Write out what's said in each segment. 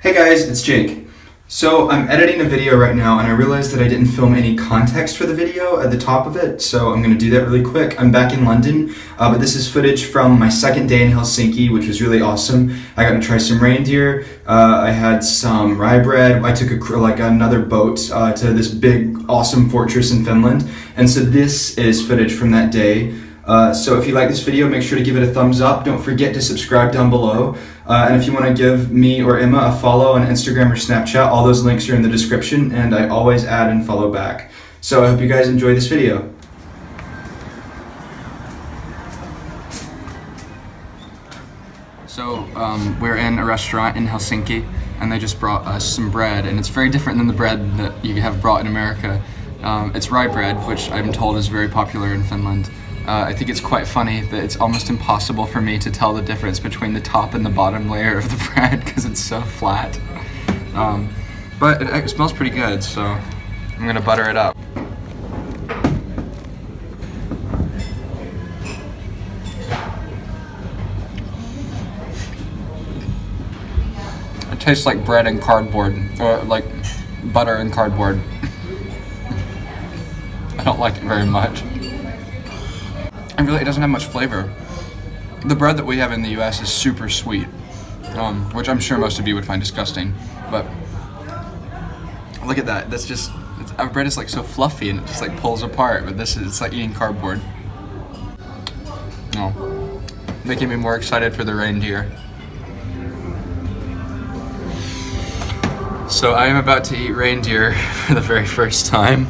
Hey guys, it's Jake. So I'm editing a video right now and I realized that I didn't film any context for the video at the top of it, so I'm going to do that really quick. I'm back in London, but this is footage from my second day in Helsinki, which was really awesome. I got to try some reindeer, I had some rye bread, I took another boat to this big awesome fortress in Finland, and so this is footage from that day. So if you like this video, make sure to give it a thumbs up. Don't forget to subscribe down below. And if you want to give me or Emma a follow on Instagram or Snapchat, all those links are in the description, and I always add and follow back. So I hope you guys enjoy this video. So we're in a restaurant in Helsinki, and they just brought us some bread, and it's very different than the bread that you have brought in America. It's rye bread, which I'm told is very popular in Finland. I think it's quite funny that it's almost impossible for me to tell the difference between the top and the bottom layer of the bread because it's so flat. But it smells pretty good, so I'm gonna butter it up. It tastes like bread and cardboard, or like butter and cardboard. I don't like it very much. And really, it doesn't have much flavor. The bread that we have in the US is super sweet, which I'm sure most of you would find disgusting, but look at that. That's just, our bread is like so fluffy and it just like pulls apart, but this is, it's like eating cardboard. Oh, making me more excited for the reindeer. So I am about to eat reindeer for the very first time.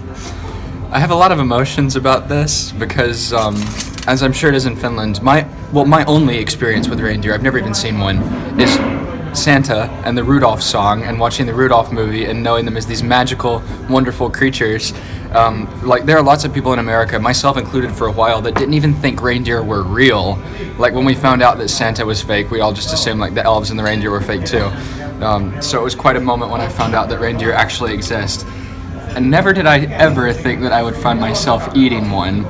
I have a lot of emotions about this because, as I'm sure it is in Finland, my only experience with reindeer, I've never even seen one, is Santa and the Rudolph song and watching the Rudolph movie and knowing them as these magical, wonderful creatures. Like, there are lots of people in America, myself included for a while, that didn't even think reindeer were real. Like, when we found out that Santa was fake, we all just assumed like the elves and the reindeer were fake too. So it was quite a moment when I found out that reindeer actually exist. And never did I ever think that I would find myself eating one,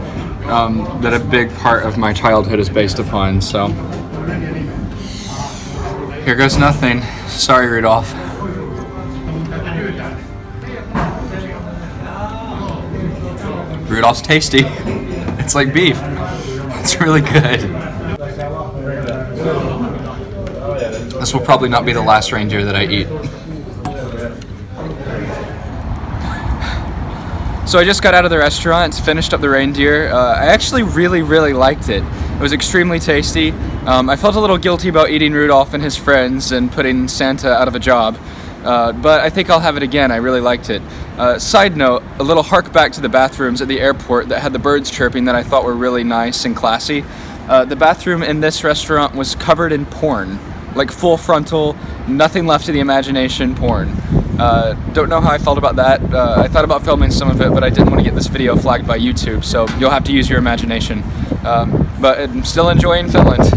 that a big part of my childhood is based upon, so. Here goes nothing. Sorry, Rudolph. Rudolph's tasty. It's like beef. It's really good. This will probably not be the last reindeer that I eat. So I just got out of the restaurant, finished up the reindeer. I actually really liked it. It was extremely tasty. I felt a little guilty about eating Rudolph and his friends and putting Santa out of a job. But I think I'll have it again. I really liked it. Side note, a little hark back to the bathrooms at the airport that had the birds chirping that I thought were really nice and classy. The bathroom in this restaurant was covered in porn. Like full frontal, nothing left to the imagination porn. Don't know how I felt about that. I thought about filming some of it, but I didn't want to get this video flagged by YouTube, so you'll have to use your imagination. But I'm still enjoying Finland.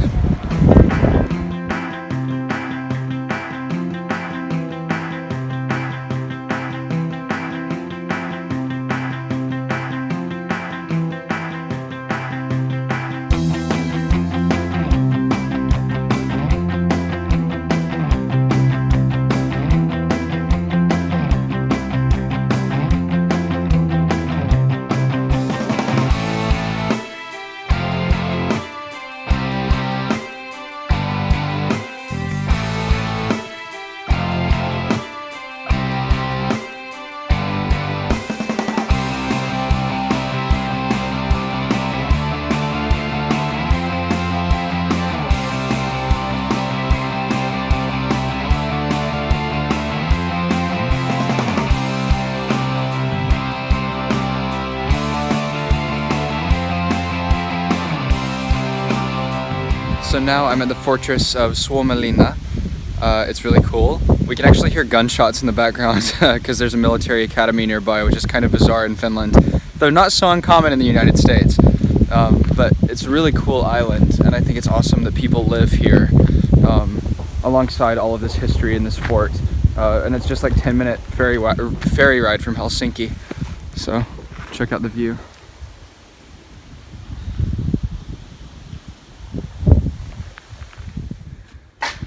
So now I'm at the fortress of Suomenlinna. It's really cool. We can actually hear gunshots in the background because there's a military academy nearby, which is kind of bizarre in Finland, though not so uncommon in the United States. But it's a really cool island, and I think it's awesome that people live here alongside all of this history in this fort. And it's just like 10-minute ferry ride from Helsinki. So check out the view.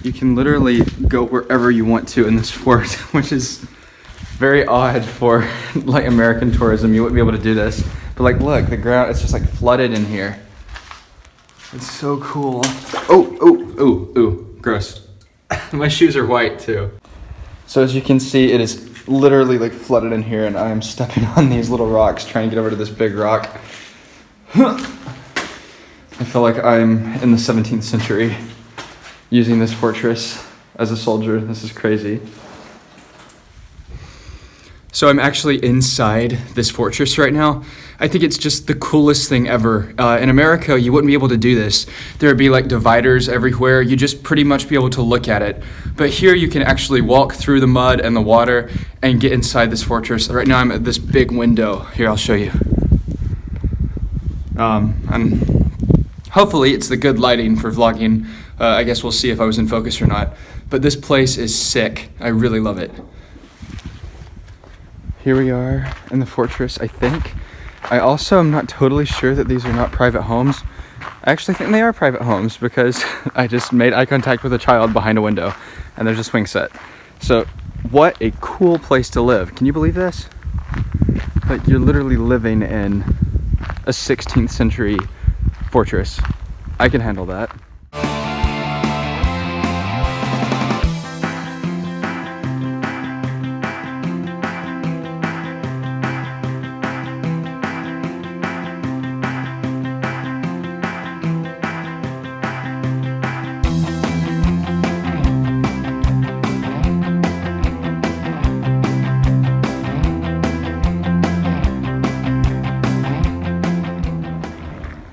You can literally go wherever you want to in this fort, which is very odd for like American tourism. You wouldn't be able to do this. But like, look, the ground, it's just like flooded in here. It's so cool. Oh, gross. My shoes are white too. So as you can see, it is literally like flooded in here, and I am stepping on these little rocks trying to get over to this big rock. I feel like I'm in the 17th century using this fortress as a soldier. This is crazy. So I'm actually inside this fortress right now. I think it's just the coolest thing ever. In America, you wouldn't be able to do this. There would be like dividers everywhere. You just pretty much be able to look at it. But here you can actually walk through the mud and the water and get inside this fortress. Right now I'm at this big window. Here, I'll show you. And hopefully it's the good lighting for vlogging. I guess we'll see if I was in focus or not. But this place is sick. I really love it. Here we are in the fortress, I think. I also am not totally sure that these are not private homes. I actually think they are private homes because I just made eye contact with a child behind a window and there's a swing set. So what a cool place to live. Can you believe this? Like, you're literally living in a 16th century fortress. I can handle that.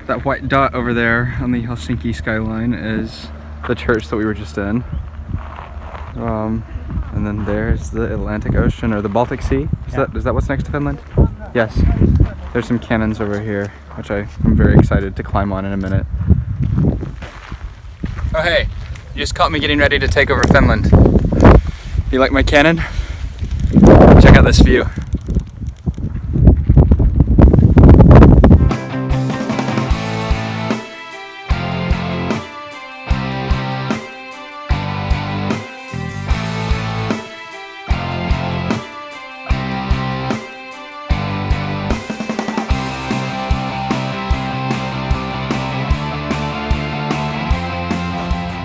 That white dot over there on the Helsinki skyline is the church that we were just in. And then there's the Atlantic Ocean, or the Baltic Sea. Is that what's next to Finland? Yes. There's some cannons over here, which I'm very excited to climb on in a minute. Oh hey, you just caught me getting ready to take over Finland. You like my cannon? Check out this view.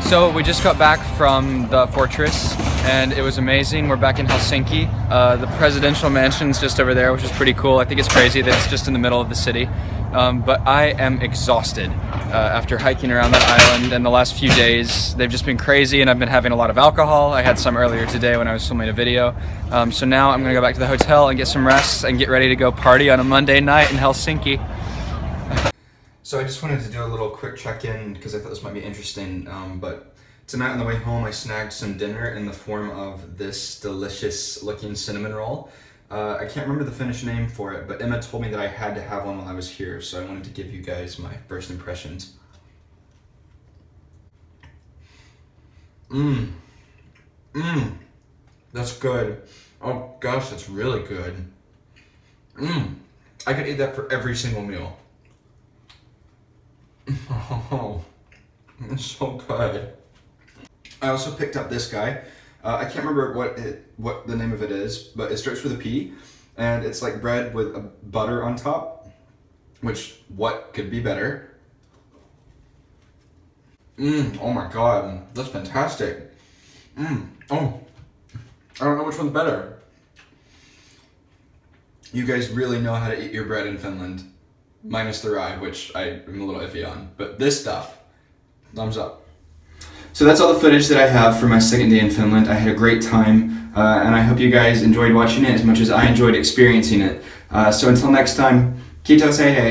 So we just got back from the fortress and it was amazing. We're back in Helsinki. The presidential mansion's just over there, which is pretty cool. I think it's crazy that it's just in the middle of the city. But I am exhausted after hiking around that island, and the last few days they've just been crazy, and I've been having a lot of alcohol. I had some earlier today when I was filming a video. So now I'm gonna go back to the hotel and get some rest and get ready to go party on a Monday night in Helsinki. So I just wanted to do a little quick check-in because I thought this might be interesting, but tonight on the way home I snagged some dinner in the form of this delicious looking cinnamon roll. I can't remember the Finnish name for it, but Emma told me that I had to have one while I was here, so I wanted to give you guys my first impressions. That's good. Oh gosh, that's really good. I could eat that for every single meal. Oh, it's so good. I also picked up this guy. I can't remember what the name of it is, but it starts with a P, and it's like bread with a butter on top, which, what could be better? Oh my god, that's fantastic. Oh, I don't know which one's better. You guys really know how to eat your bread in Finland. Minus the rye, which I am a little iffy on, but this stuff, thumbs up. So that's all the footage that I have for my second day in Finland. I had a great time, and I hope you guys enjoyed watching it as much as I enjoyed experiencing it. So until next time, kiitos, hei hei.